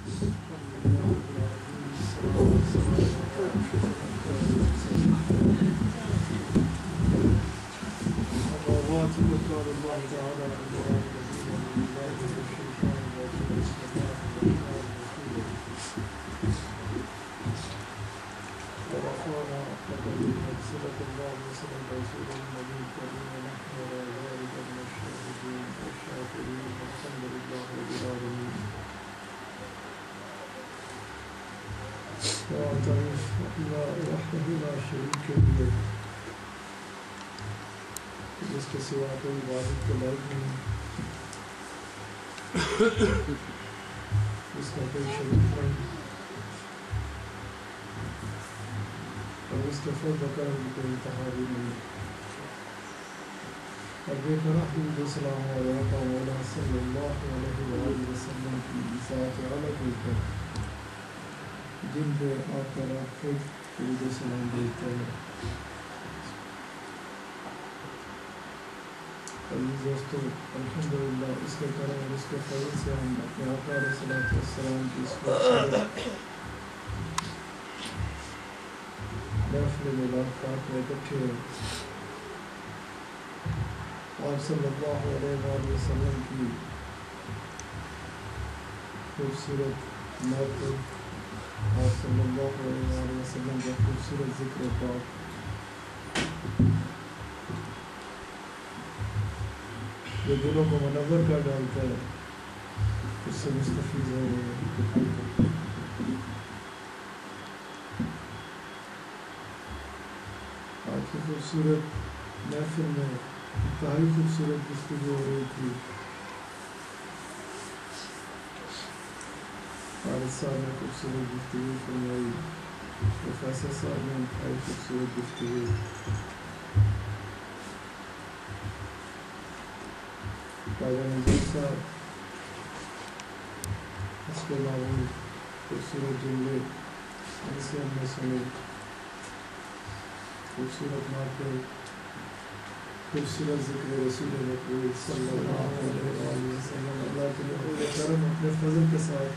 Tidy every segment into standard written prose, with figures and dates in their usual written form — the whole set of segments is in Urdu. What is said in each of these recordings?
جس کے سوا کوئی عبادت کے لائق نہیں، جس کا کوئی شریک نہیں، اور اس کے فضل و کرم کوئی انتہا بھی نہیں۔ اور بے پناہ درود و سلام علیہ مولا صلی اللہ علیہ وآلہ وسلم کی ذات اعلیٰ کے اوپر جن پہ آپ کا رب خود درود و سلام بھیجتا ہے۔ عزیز دوستو، الحمدللہ اس کے کرم اور اس کے فضل سے ہم اپنے آقا علیہ السلام کی اس خوبصورت محفل ملاقات میں اکٹھے ہیں۔ آپ صلی اللہ علیہ وآلہ وسلم کی خوبصورت محفل، آپ صلی اللہ علیہ وآلہ وسلم کا خوبصورت ذکر پاک، جو دلوں کو منور کر ڈالتا ہے، اس سے مستفیض ہو رہے ہیں۔ آج کی خوبصورت محفل میں انتہائی خوبصورت گفتگو ہو رہی تھی۔ خالد صاحب نے خوبصورت گفتگو فرمائی، پروفیسر صاحب نے انتہائی خوبصورت گفتگو، خواجہ نذیر صاحب اس کے معمول خوبصورت جملے ان سے ہم نے سنے، خوبصورت محفل، خوبصورت ذکر رسول مقبول صلی اللہ علیہ وآلہ وسلم۔ اللہ کے لئے کرم اپنے فضل کے ساتھ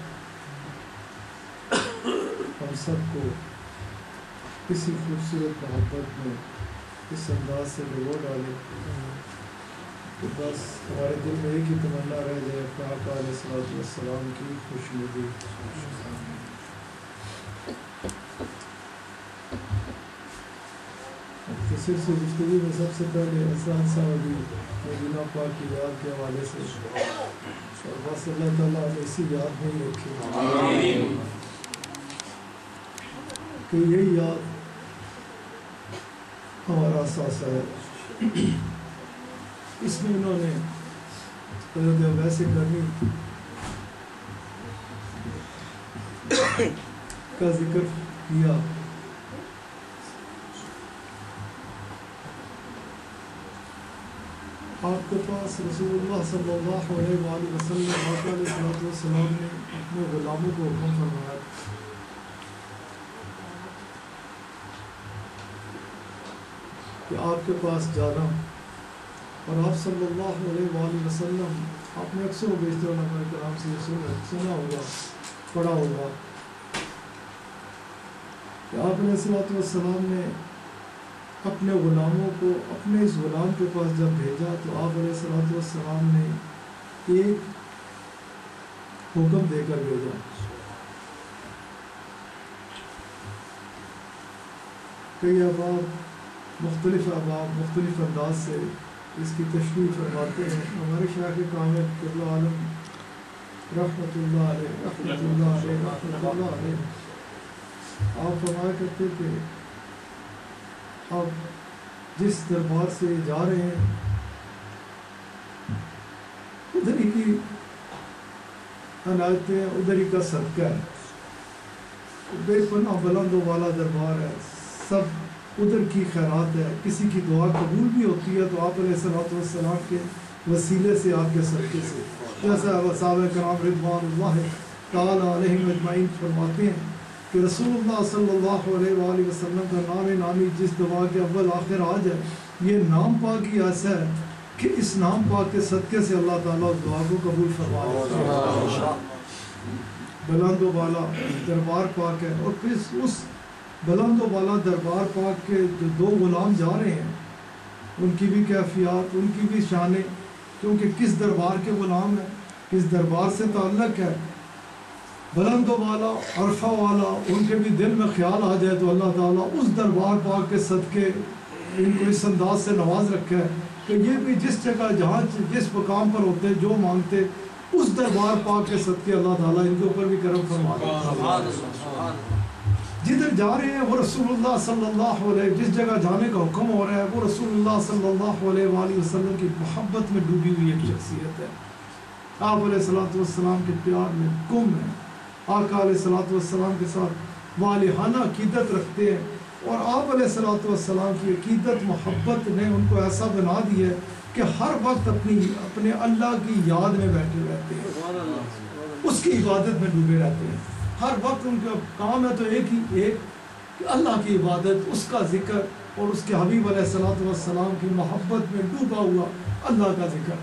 ہم سب کو کسی خوبصورت محبت میں اس انداز سے ڈبو ڈالے کہ بس ہمارے دل میں ایک ہی تمنا رہ جائے کہ آقا علیہ السلام کی خوشنودی۔ مختصر سے گفتگو میں سب سے پہلے احسان صاحب مدینہ پاک کی یاد کے حوالے سے، اور بس اللہ تعالیٰ ہمیں اسی یاد میں ہی رکھے کہ یہی یاد ہمارا اثاثہ ہے۔ اس میں انہوں نے حضرت عبیس کرنی کا ذکر کیا۔ آپ کے پاس رسول اللہ صلی اللہ علیہ وآلہ وسلم آقا علیہ السلام نے اپنے غلاموں کو حکم فرمایا کہ آپ کے پاس جانا، اور آپ صلی اللہ علیہ وآلہ وسلم، آپ نے اکثر و بیشتر علماء کرام سے یہ سنا ہوگا، پڑھا ہوگا کہ آپ علیہ السلام نے اپنے غلاموں کو اپنے اس غلام کے پاس جب بھیجا تو آپ علیہ السلام نے ایک حکم دے کر بھیجا، کئی احباب مختلف انداز سے اس کی تشریح فرماتے ہیں۔ ہمارے شیخ کامل قبلہ عالم رحمۃ اللہ علیہ آپ فرمایا کرتے تھے آپ جس دربار سے جا رہے ہیں ادھر ہی کی عنایتیں، ادھر ہی کا صدقہ ہے، بے پناہ بلند و والا دربار ہے، سب ادھر کی خیرات ہے، کسی کی دعا قبول بھی ہوتی ہے تو آپ علیہ السلام کے وسیلے سے، آپ کے صدقے سے، جیسا صحابہ کرام رضوان اللہ تعالیٰ علیہم اجمعین فرماتے ہیں کہ رسول اللہ صلی اللہ علیہ وآلہ وسلم کا نام نامی جس دعا کے اول آخر آ جائے، یہ نام پاک ہی ایسا ہے کہ اس نام پاک کے صدقے سے اللہ تعالیٰ اس دعا کو قبول فرما لیتا ہے۔ بلند و بالا دربار پاک ہے، اور پھر اس بلند و بالا دربار پاک کے جو دو غلام جا رہے ہیں ان کی بھی کیفیات، ان کی بھی شانیں، کیونکہ کس دربار کے غلام ہیں، کس دربار سے تعلق ہے، بلند و بالا عرفہ والا، ان کے بھی دل میں خیال آ جائے تو اللہ تعالیٰ اس دربار پاک کے صدقے ان کو اس انداز سے نواز رکھا ہے کہ یہ بھی جس جگہ جہاں جس مقام پر ہوتے جو مانگتے اس دربار پاک کے صدقے اللہ تعالیٰ ان کے اوپر بھی کرم فرما دیتا ہے۔ جدھر جا رہے ہیں وہ رسول اللہ صلی اللہ علیہ، جس جگہ جانے کا حکم ہو رہا ہے وہ رسول اللہ صلی اللہ علیہ وآلہ وسلم کی محبت میں ڈوبی ہوئی ایک شخصیت ہے۔ آپ علیہ الصلوۃ والسلام کے پیار میں گم ہے، آقا علیہ الصلوۃ والسلام کے ساتھ والہانہ عقیدت رکھتے ہیں، اور آپ علیہ الصلوۃ والسلام کی عقیدت محبت نے ان کو ایسا بنا دیا ہے کہ ہر وقت اپنے اللہ کی یاد میں بیٹھے رہتے ہیں، اس کی عبادت میں ڈوبے رہتے ہیں۔ ہر وقت ان کا کام ہے تو ایک کہ اللہ کی عبادت، اس کا ذکر، اور اس کے حبیب علیہ الصلوۃ والسلام کی محبت میں ڈوبا ہوا اللہ کا ذکر۔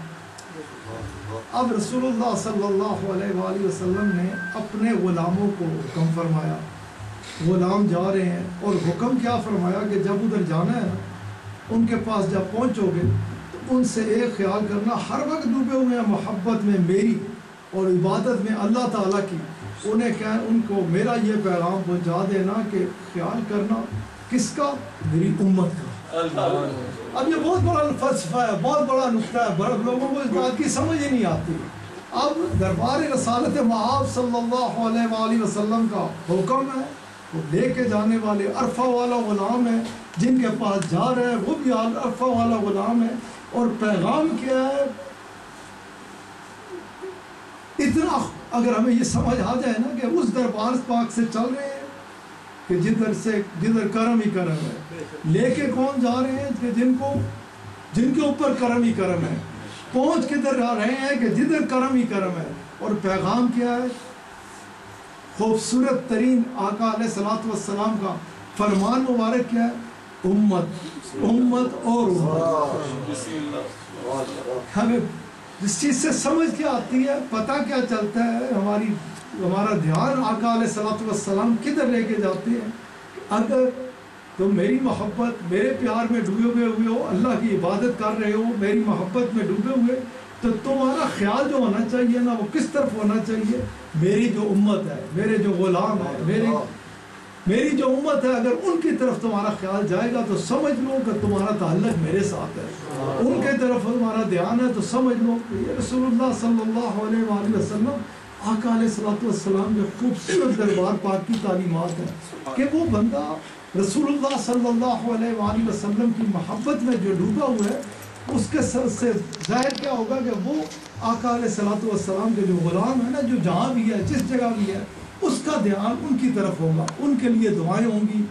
اب رسول اللہ صلی اللہ علیہ وآلہ وسلم نے اپنے غلاموں کو حکم فرمایا، غلام جا رہے ہیں، اور حکم کیا فرمایا کہ جب ادھر جانا ہے نا، ان کے پاس جب پہنچو گے تو ان سے ایک خیال کرنا، ہر وقت ڈوبے ہوئے ہیں محبت میں میری اور عبادت میں اللہ تعالیٰ کی، انہیں کیا ان کو میرا یہ پیغام پہنچا دینا کہ خیال کرنا کس کا؟ میری امت کا۔ اب یہ بہت بڑا فلسفہ ہے، بہت بڑا نقطہ ہے، بڑے لوگوں کو اس بات کی سمجھ ہی نہیں آتی۔ اب دربار رسالت مآب صلی اللہ علیہ وآلہ وسلم کا حکم ہے، وہ لے کے جانے والے عرفہ والا غلام ہے، جن کے پاس جا رہے ہیں وہ بھی عرفہ والا غلام ہے، اور پیغام کیا ہے؟ اتنا اگر ہمیں یہ سمجھ آ جائے نا کہ اس دربار پاک سے چل رہے ہیں کہ جدھر کرم ہی کرم ہے، لے کے کون جا رہے ہیں کہ جن کے اوپر کرم ہی کرم ہے، پہنچ کدھر جا رہے ہیں کہ جدھر کرم ہی کرم ہے، اور پیغام کیا ہے؟ خوبصورت ترین آقا علیہ الصلوۃ والسلام کا فرمان مبارک کیا ہے؟ امت امت اور امت۔ ہمیں جس چیز سے سمجھ کے آتی ہے، پتہ کیا چلتا ہے، ہمارا دھیان آقا علیہ الصلوۃ والسلام کدھر لے کے جاتے ہیں۔ اگر تم میری محبت، میرے پیار میں ڈوبے ہوئے ہو، اللہ کی عبادت کر رہے ہو، میری محبت میں ڈوبے ہوئے، تو تمہارا خیال جو ہونا چاہیے نا وہ کس طرف ہونا چاہیے؟ میری جو امت ہے، میرے جو غلام ہے، میری جو امت ہے، اگر ان کی طرف تمہارا خیال جائے گا تو سمجھ لو کہ تمہارا تعلق میرے ساتھ ہے، ان کے طرف تمہارا دھیان ہے تو سمجھ لو کہ یہ رسول اللہ صلی اللہ علیہ وآلہ وسلم آقا علیہ الصلوۃ والسلام جو خوبصورت دربار پاک کی تعلیمات ہیں کہ وہ بندہ رسول اللہ صلی اللہ علیہ وآلہ وسلم کی محبت میں جو ڈوبا ہوا ہے، اس کے سر سے ظاہر کیا ہوگا کہ وہ آقا علیہ الصلوۃ والسلام کے جو غلام ہے نا، جو جہاں بھی ہے، جس جگہ بھی ہے، اس کا دھیان ان کی طرف ہوگا، ان کے لیے دعائیں ہوں گی،